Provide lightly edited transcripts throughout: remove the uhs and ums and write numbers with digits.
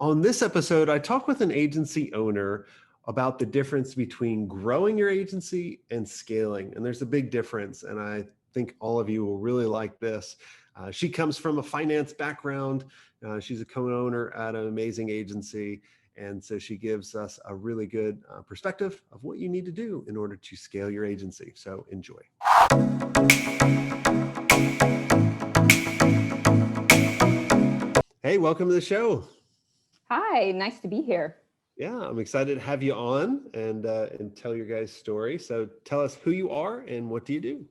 On this episode, I talk with an agency owner about the difference between growing your agency and scaling. And there's a big difference. And I think all of you will really like this. She comes from a finance background. She's a co-owner at an amazing agency. And so she gives us a really good perspective of what you need to do in order to scale your agency. So enjoy. Hey, welcome to the show. Hi, nice to be here. Yeah, I'm excited to have you on and tell your guys' story. So tell us who you are and what do you do?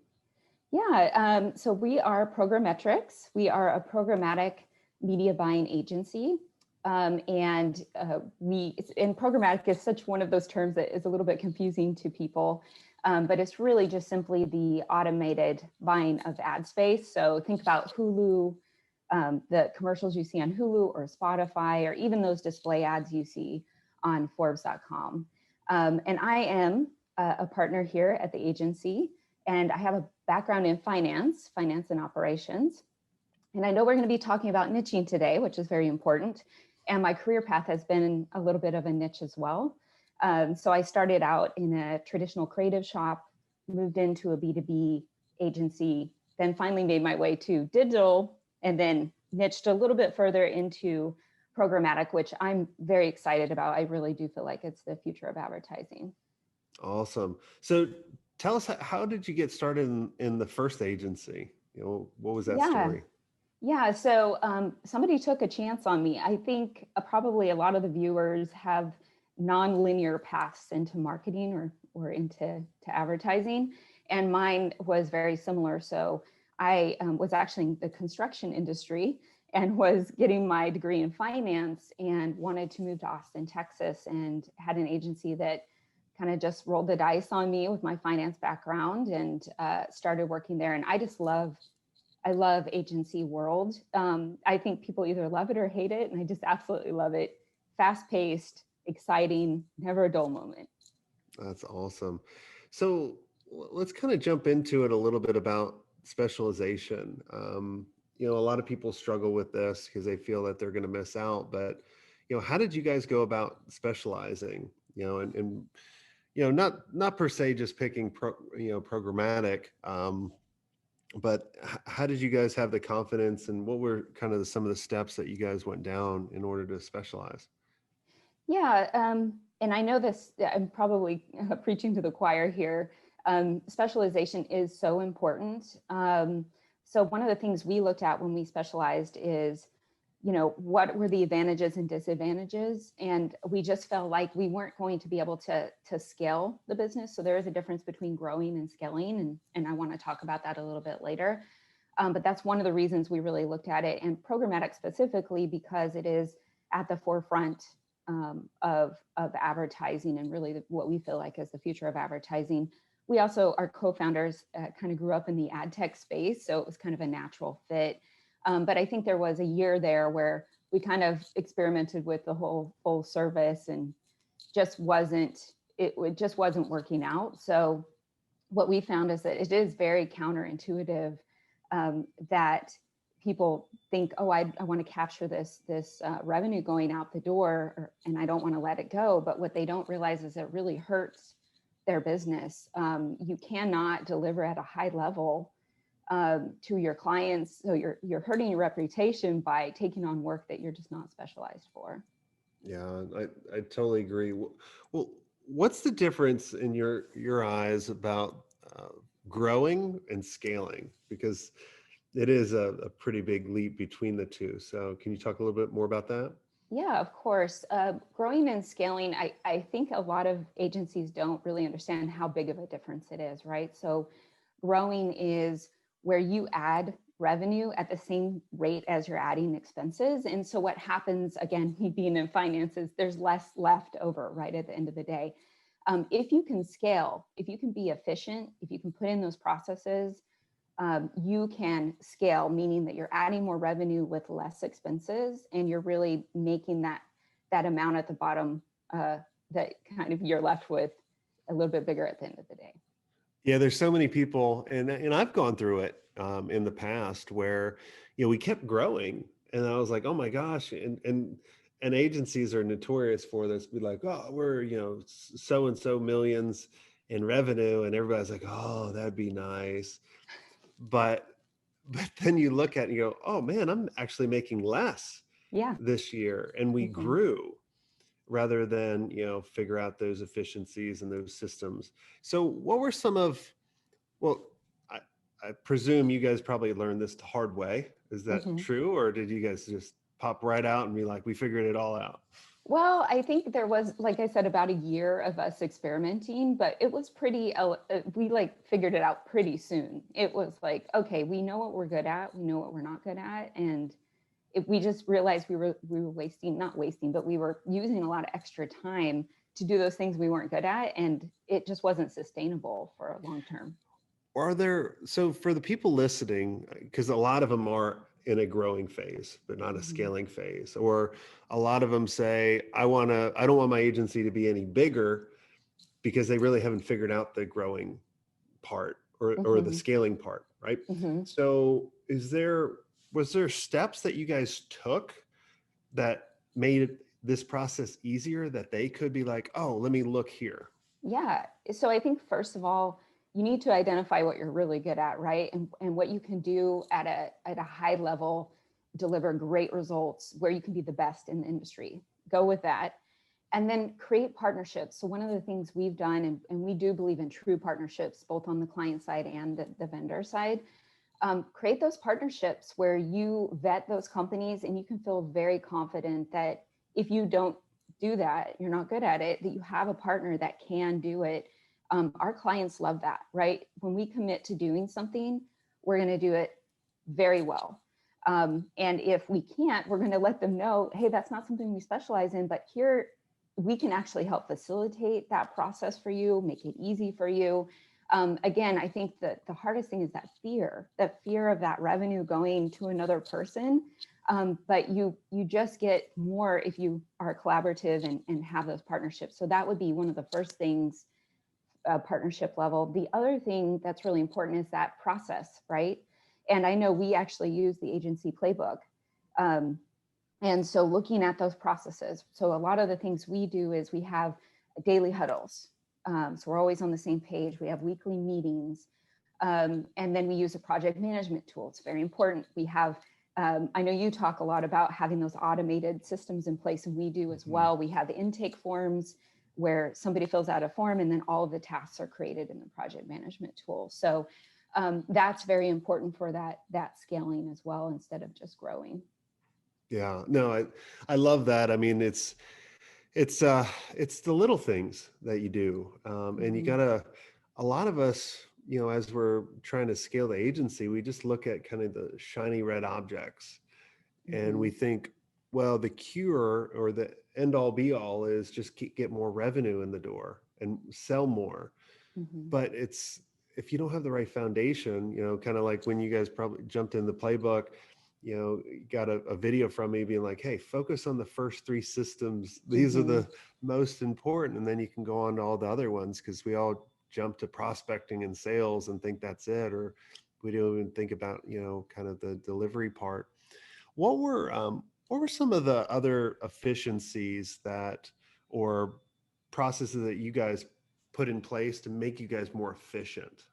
Yeah, so we are PrograMetrix. We are a programmatic media buying agency. And programmatic is such one of those terms that is a little bit confusing to people, but it's really just simply the automated buying of ad space. So think about Hulu, the commercials you see on Hulu or Spotify, or even those display ads you see on Forbes.com. And I am a partner here at the agency, and I have a background in finance and operations. And I know we're going to be talking about niching today, which is very important. And my career path has been a little bit of a niche as well. So I started out in a traditional creative shop, moved into a B2B agency, then finally made my way to digital, and then niched a little bit further into programmatic, which I'm very excited about. I really do feel like it's the future of advertising. Awesome. So tell us, how did you get started in the first agency? What was that story? Yeah, so somebody took a chance on me. I think probably a lot of the viewers have non-linear paths into marketing or into advertising, and mine was very similar. So I was actually in the construction industry and was getting my degree in finance and wanted to move to Austin, Texas, and had an agency that kind of just rolled the dice on me with my finance background and started working there. And I love agency world. I think people either love it or hate it, and I just absolutely love it. Fast-paced, exciting, never a dull moment. That's awesome. So let's kind of jump into it a little bit about specialization. A lot of people struggle with this because they feel that they're going to miss out. But how did you guys go about specializing? And not per se just picking programmatic. But how did you guys have the confidence, and what were kind of some of the steps that you guys went down in order to specialize? Yeah, and I know this, I'm probably preaching to the choir here. Specialization is so important. So one of the things we looked at when we specialized is, what were the advantages and disadvantages? And we just felt like we weren't going to be able to scale the business. So there is a difference between growing and scaling. And I want to talk about that a little bit later. But that's one of the reasons we really looked at it, and programmatic specifically, because it is at the forefront of advertising and really what we feel like is the future of advertising. We also, our co-founders kind of grew up in the ad tech space, so it was kind of a natural fit. But I think there was a year there where we kind of experimented with the whole full service and it just wasn't working out. So what we found is that it is very counterintuitive that people think, oh, I want to capture this revenue going out the door, and I don't want to let it go. But what they don't realize is it really hurts their business. You cannot deliver at a high level to your clients, so you're hurting your reputation by taking on work that you're just not specialized for. Yeah, I totally agree. Well, what's the difference in your eyes about growing and scaling? Because it is a pretty big leap between the two. So can you talk a little bit more about that? Yeah, of course. Growing and scaling, I think a lot of agencies don't really understand how big of a difference it is, right? So growing is where you add revenue at the same rate as you're adding expenses. And so what happens, again, me being in finances, there's less left over, right, at the end of the day. If you can scale, if you can be efficient, if you can put in those processes, you can scale, meaning that you're adding more revenue with less expenses, and you're really making that amount at the bottom that kind of you're left with a little bit bigger at the end of the day. Yeah, there's so many people, and I've gone through it in the past where we kept growing, and I was like, oh my gosh, and and agencies are notorious for this, be like, oh, we're, so and so millions in revenue, and everybody's like, oh, that'd be nice. But then you look at it and you go, oh man, I'm actually making less Yeah. this year, and we Mhm. grew, rather than figure out those efficiencies and those systems. So what were some of, well, I, I presume you guys probably learned this the hard way. Is that Mhm. true, or did you guys just pop right out and be like, we figured it all out? Well, I think there was, like I said, about a year of us experimenting, but it was pretty, we like figured it out pretty soon. It was like, okay, we know what we're good at, we know what we're not good at. And we just realized we were wasting, not wasting, but we were using a lot of extra time to do those things we weren't good at. And it just wasn't sustainable for a long term. Are there, so for the people listening, because a lot of them are in a growing phase, but not a Mhm. scaling phase, or a lot of them say, I don't want my agency to be any bigger, because they really haven't figured out the growing part, or the Mhm. scaling part, right? Mhm. So was there steps that you guys took that made this process easier, that they could be like, oh, let me look here? Yeah. So I think first of all, you need to identify what you're really good at, right? And what you can do at a high level, deliver great results where you can be the best in the industry. Go with that. And then create partnerships. So one of the things we've done, and we do believe in true partnerships, both on the client side and the vendor side, create those partnerships where you vet those companies and you can feel very confident that if you don't do that, you're not good at it, that you have a partner that can do it. Our clients love that, right? When we commit to doing something, we're going to do it very well. And if we can't, we're going to let them know, hey, that's not something we specialize in, but here we can actually help facilitate that process for you, make it easy for you. Again, I think that the hardest thing is that fear of that revenue going to another person. But you just get more if you are collaborative and have those partnerships. So that would be one of the first things, partnership level. The other thing that's really important is that process, right? And I know we actually use the agency playbook. Um, and so looking at those processes. So a lot of the things we do is we have daily huddles. So we're always on the same page. We have weekly meetings. And then we use a project management tool. It's very important. We have, I know you talk a lot about having those automated systems in place, and we do as Mhm. well. We have the intake forms where somebody fills out a form and then all of the tasks are created in the project management tool. So that's very important for that scaling as well, instead of just growing. Yeah, no, I love that. I mean, it's the little things that you do, and you Mm-hmm. gotta. A lot of us, as we're trying to scale the agency, we just look at kind of the shiny red objects, and Mm-hmm. we think, well, the cure or the end all be all is just get more revenue in the door and sell more. Mm-hmm. But it's, if you don't have the right foundation, kind of like when you guys probably jumped in the playbook, got a video from me being like, hey, focus on the first three systems, these are Mm-hmm. the most important, and then you can go on to all the other ones, because we all jump to prospecting and sales and think that's it, or we don't even think about kind of the delivery part. What were some of the other efficiencies that, or processes that you guys put in place to make you guys more efficient?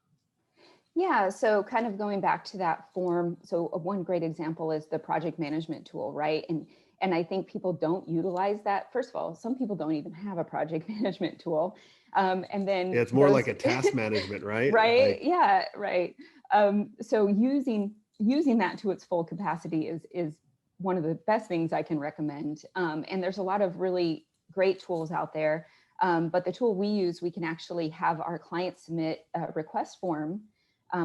Yeah, so kind of going back to that form. So one great example is the project management tool, right? And I think people don't utilize that. First of all, some people don't even have a project management tool. And Yeah, then it's more those, like a task management, right? right? Like, Yeah, right. So using that to its full capacity is one of the best things I can recommend. And there's a lot of really great tools out there. But the tool we use, we can actually have our clients submit a request form.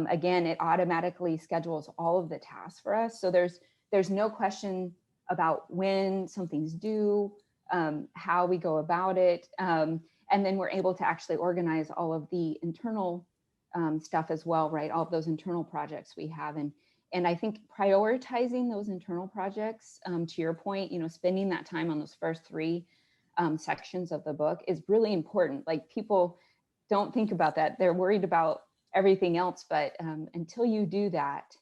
Again, it automatically schedules all of the tasks for us. So there's no question about when something's due, how we go about it. And then we're able to actually organize all of the internal stuff as well, right? All of those internal projects we have. And I think prioritizing those internal projects, to your point, spending that time on those first three sections of the book is really important. Like, people don't think about that. They're worried about everything else, but until you do that,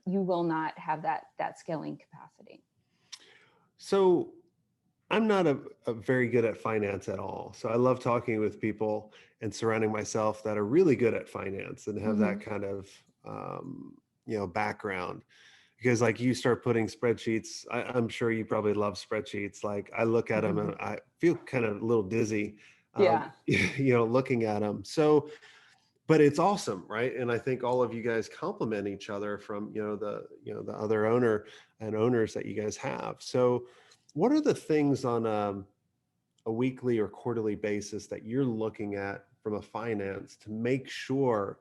you will not have that scaling capacity. so I'm not a very good at finance at all. So I love talking with people and surrounding myself that are really good at finance and have Hmm. that kind of, um, background. Because like you start putting spreadsheets, I'm sure you probably love spreadsheets. Like I look at them and I feel kind of a little dizzy, Yeah. looking at them. So, but it's awesome, right? And I think all of you guys complement each other from, the other owner and owners that you guys have. So what are the things on a weekly or quarterly basis that you're looking at from a finance to make sure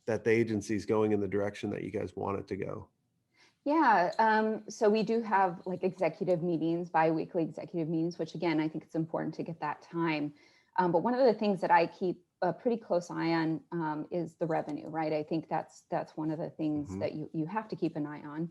that the agency is going in the direction that you guys want it to go? Yeah. So we do have like executive meetings, bi-weekly executive meetings, which again, I think it's important to get that time. But one of the things that I keep a pretty close eye on is the revenue, right? I think that's one of the things Hmm. that you have to keep an eye on.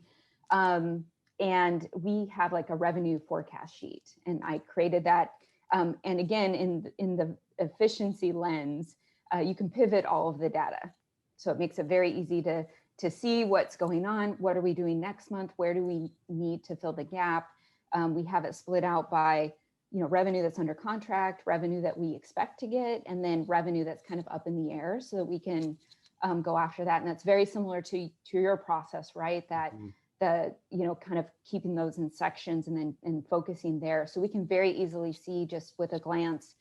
Um, and we have like a revenue forecast sheet, and I created that. And again, in the efficiency lens, you can pivot all of the data, so it makes it very easy to see what's going on. What are we doing next month? Where do we need to fill the gap? We have it split out by, revenue that's under contract, revenue that we expect to get, and then revenue that's kind of up in the air so that we can go after that. And that's very similar to your process, right? That Hmm. the, kind of keeping those in sections and focusing there. So we can very easily see just with a glance,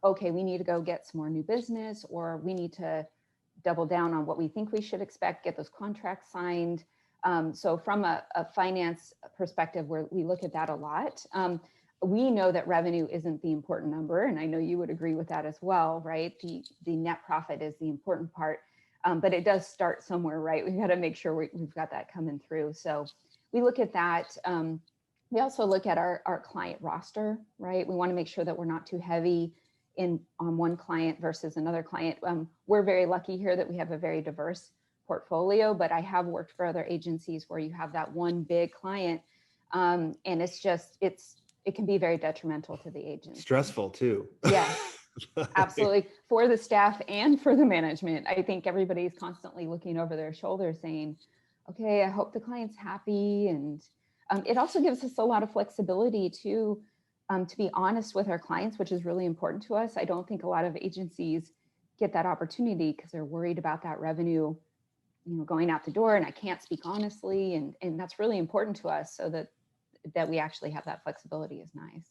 okay, we need to go get some more new business, or we need to double down on what we think we should expect, get those contracts signed. So from a finance perspective, where we look at that a lot, we know that revenue isn't the important number, and I know you would agree with that as well, right? The net profit is the important part, but it does start somewhere, right? We've got to make sure we've got that coming through. So we look at that. We also look at our client roster, right? We want to make sure that we're not too heavy on one client versus another client. We're very lucky here that we have a very diverse portfolio, but I have worked for other agencies where you have that one big client, and it can be very detrimental to the agency. Stressful too. Yes, absolutely, for the staff and for the management. I think everybody's constantly looking over their shoulder saying, okay, I hope the client's happy. And it also gives us a lot of flexibility to be honest with our clients, which is really important to us. I don't think a lot of agencies get that opportunity because they're worried about that revenue, going out the door, and I can't speak honestly. And that's really important to us, so that we actually have that flexibility is nice.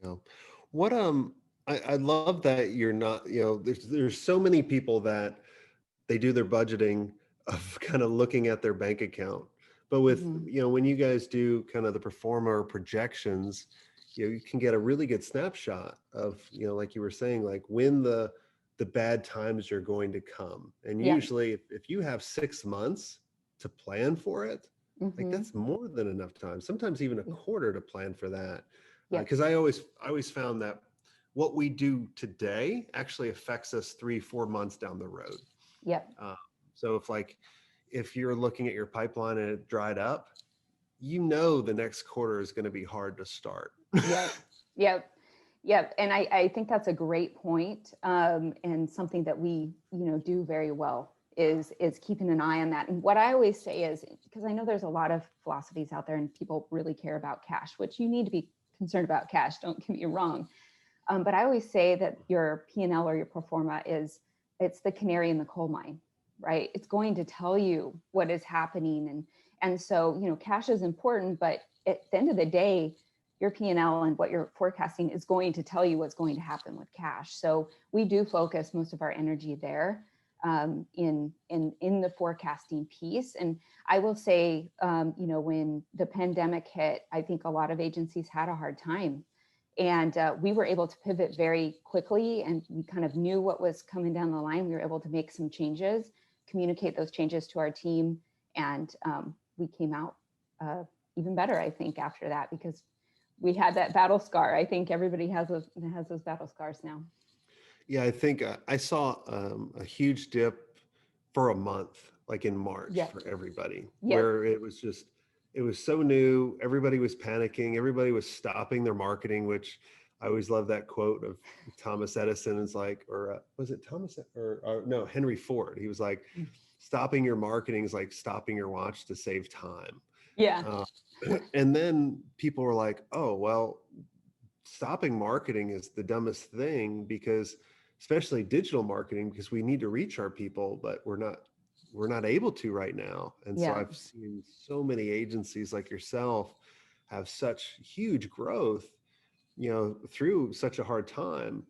Yeah. What I love that you're not, there's so many people that they do their budgeting of kind of looking at their bank account. But with, Mhm. when you guys do kind of the performer projections, you can get a really good snapshot of, like you were saying, like when the bad times are going to come. And Yeah. usually if you have 6 months to plan for it, like Hmm. that's more than enough time, sometimes even a quarter to plan for that. Yep. Because I always found that what we do today actually affects us 3-4 months down the road. Yep. Uh, so if you're looking at your pipeline and it dried up, the next quarter is going to be hard to start. Yep. Yep. Yep. And I think that's a great point, and something that we, do very well is keeping an eye on that. And what I always say is, because I know there's a lot of philosophies out there and people really care about cash, which you need to be concerned about cash, don't get me wrong. But I always say that your P&L or your pro forma it's the canary in the coal mine, right? It's going to tell you what is happening. And so, cash is important, but at the end of the day, your P&L and what you're forecasting is going to tell you what's going to happen with cash. So we do focus most of our energy there, in the forecasting piece. And I will say, when the pandemic hit, I think a lot of agencies had a hard time, and we were able to pivot very quickly, and we kind of knew what was coming down the line. We were able to make some changes, communicate those changes to our team, and we came out even better, I think, after that, because we had that battle scar. I think everybody has those battle scars now. Yeah, I think I saw a huge dip for a month, like in March Yep. for everybody, Yep. where it was so new. Everybody was panicking. Everybody was stopping their marketing, which I always love that quote of Thomas Edison is like, or was it Thomas or no, Henry Ford. He was like, stopping your marketing is like stopping your watch to save time. Yeah. Uh, and then people were like, oh, well, stopping marketing is the dumbest thing, because especially digital marketing, because we need to reach our people, but we're not able to right now. And so Yeah. I've seen so many agencies like yourself have such huge growth, through such a hard time,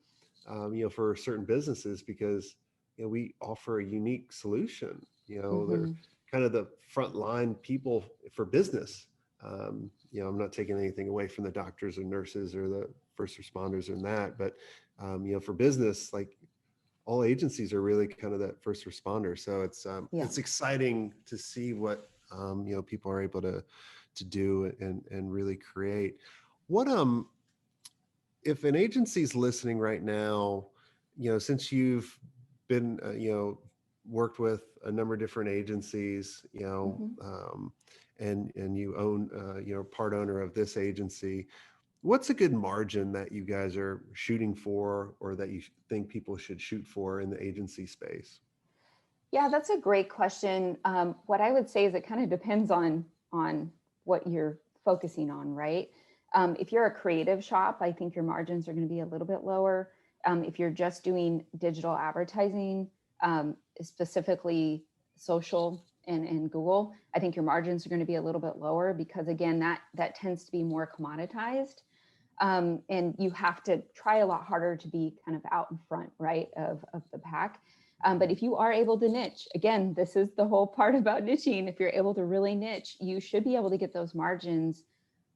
for certain businesses, because, we offer a unique solution. They're Hmm. kind of the frontline people for business. I'm not taking anything away from the doctors or nurses or the first responders and that, but, for business, like, all agencies are really kind of that first responder. So Yeah. it's exciting to see what, people are able to do and really create. What if an agency's listening right now, since you've been, worked with a number of different agencies, Hmm. and you own, part owner of this agency, what's a good margin that you guys are shooting for, or that you think people should shoot for in the agency space? Yeah, that's a great question. What I would say is it kind of depends on what you're focusing on, right? If you're a creative shop, I think your margins are going to be a little bit lower. If you're just doing digital advertising, specifically social and Google, I think your margins are going to be a little bit lower, because again, that tends to be more commoditized. And you have to try a lot harder to be kind of out in front, right, of the pack. But if you are able to niche, again, this is the whole part about niching. If you're able to really niche, you should be able to get those margins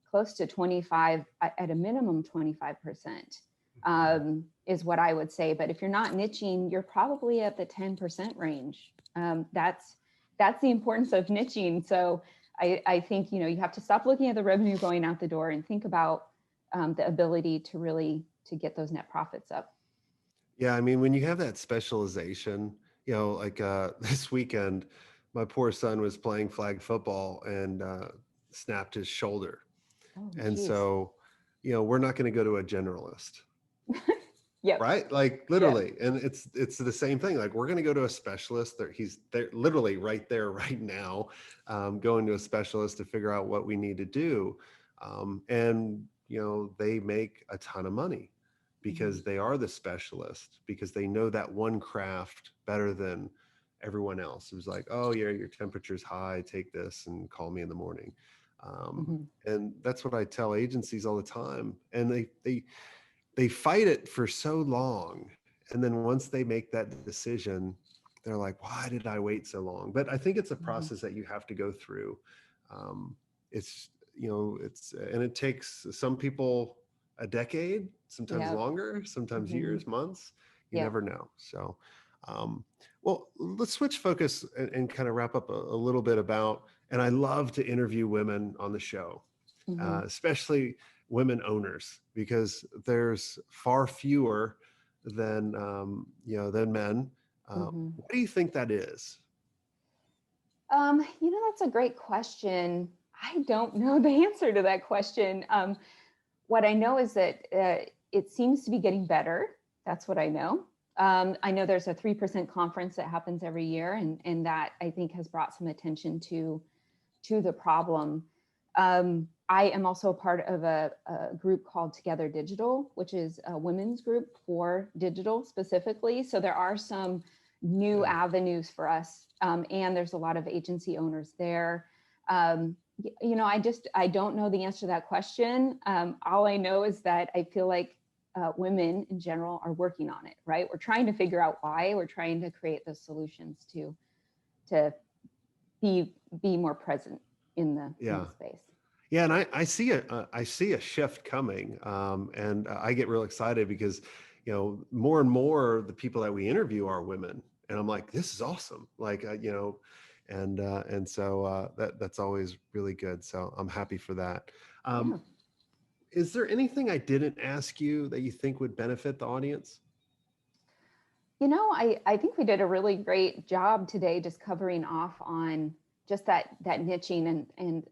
close to 25, at a minimum 25%, is what I would say. But if you're not niching, you're probably at the 10% range. That's the importance of niching. So I think, you have to stop looking at the revenue going out the door and think about the ability to really to get those net profits up. Yeah, I mean, when you have that specialization, like, this weekend, my poor son was playing flag football and, snapped his shoulder. Oh, And geez. so, we're not going to go to a generalist, Yep. right? Like, Yeah. literally. And it's the same thing. Like, we're going to go to a specialist. He's there, literally right there, right now, going to a specialist to figure out what we need to do. And, they make a ton of money Mhm. because they are the specialist, because they know that one craft better than everyone else. It was like, oh yeah, your temperature's high, take this and call me in the morning. Mhm. And that's what I tell agencies all the time. And they fight it for so long. And then once they make that decision, they're like, why did I wait so long? But I think it's a Mhm. process that you have to go through. It's, and it takes some people a decade, sometimes Yep. longer, sometimes Mhm. years, months. You Yep. never know. So, well, let's switch focus and kind of wrap up a little bit about, and I love to interview women on the show, Mhm. especially women owners, because there's far fewer than, than men. Mhm. What do you think that is? That's a great question. I don't know the answer to that question. What I know is that it seems to be getting better. That's what I know. I know there's a 3% conference that happens every year, and that I think has brought some attention to the problem. I am also a part of a group called Together Digital, which is a women's group for digital specifically. So there are some new Yeah. avenues for us, and there's a lot of agency owners there. I don't know the answer to that question. All I know is that I feel like women in general are working on it, right? We're trying to figure out why. We're trying to create those solutions to be more present in Yeah. the space. Yeah, and I see a shift coming, and I get real excited because, more and more the people that we interview are women, and I'm like, this is awesome. Like, and so, that's always really good. So I'm happy for that. Yeah. Is there anything I didn't ask you that you think would benefit the audience? I think we did a really great job today just covering off on just that niching, and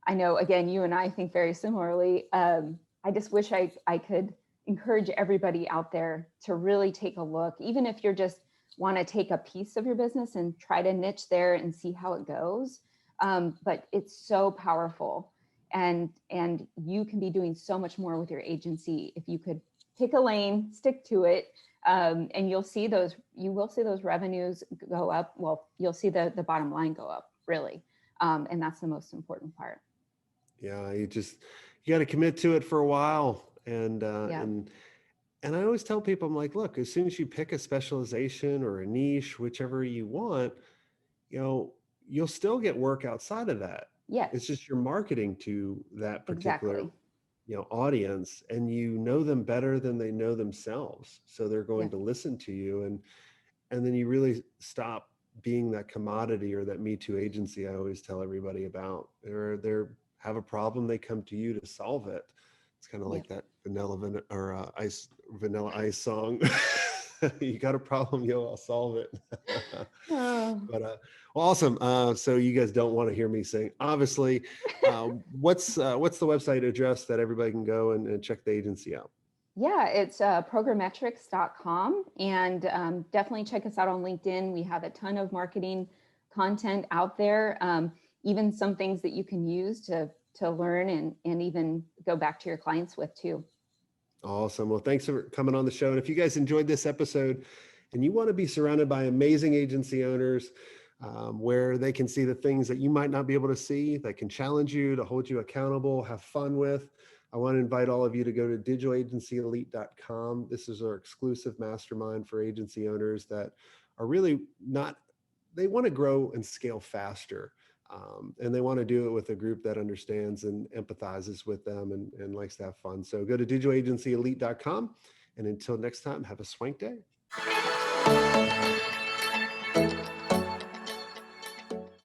I know, again, you and I think very similarly. I just wish I could encourage everybody out there to really take a look, even if you're just want to take a piece of your business and try to niche there and see how it goes. But it's so powerful. and you can be doing so much more with your agency if you could pick a lane, stick to it, and you will see those revenues go up. Well, you'll see the bottom line go up, really, and that's the most important part. Yeah, you got to commit to it for a while, and Yeah. and I always tell people, I'm like, look, as soon as you pick a specialization or a niche, whichever you want, you'll still get work outside of that. Yes. It's just you're marketing to that particular, Exactly. audience, and you know them better than they know themselves. So they're going to listen to you, and then you really stop being that commodity or that Me Too agency I always tell everybody about. They're have a problem, they come to you to solve it. It's kind of like that vanilla ice song. You got a problem, I'll solve it. But well, awesome. So you guys don't want to hear me sing, obviously. What's the website address that everybody can go and check the agency out? Yeah, it's PrograMetrix.com, and definitely check us out on LinkedIn. We have a ton of marketing content out there, even some things that you can use to learn and even go back to your clients with too. Awesome. Well, thanks for coming on the show. And if you guys enjoyed this episode and you want to be surrounded by amazing agency owners, where they can see the things that you might not be able to see, that can challenge you, to hold you accountable, have fun with, I want to invite all of you to go to digitalagencyelite.com. This is our exclusive mastermind for agency owners that are really they want to grow and scale faster. And they want to do it with a group that understands and empathizes with them and likes to have fun. So go to digitalagencyelite.com. And until next time, have a swank day.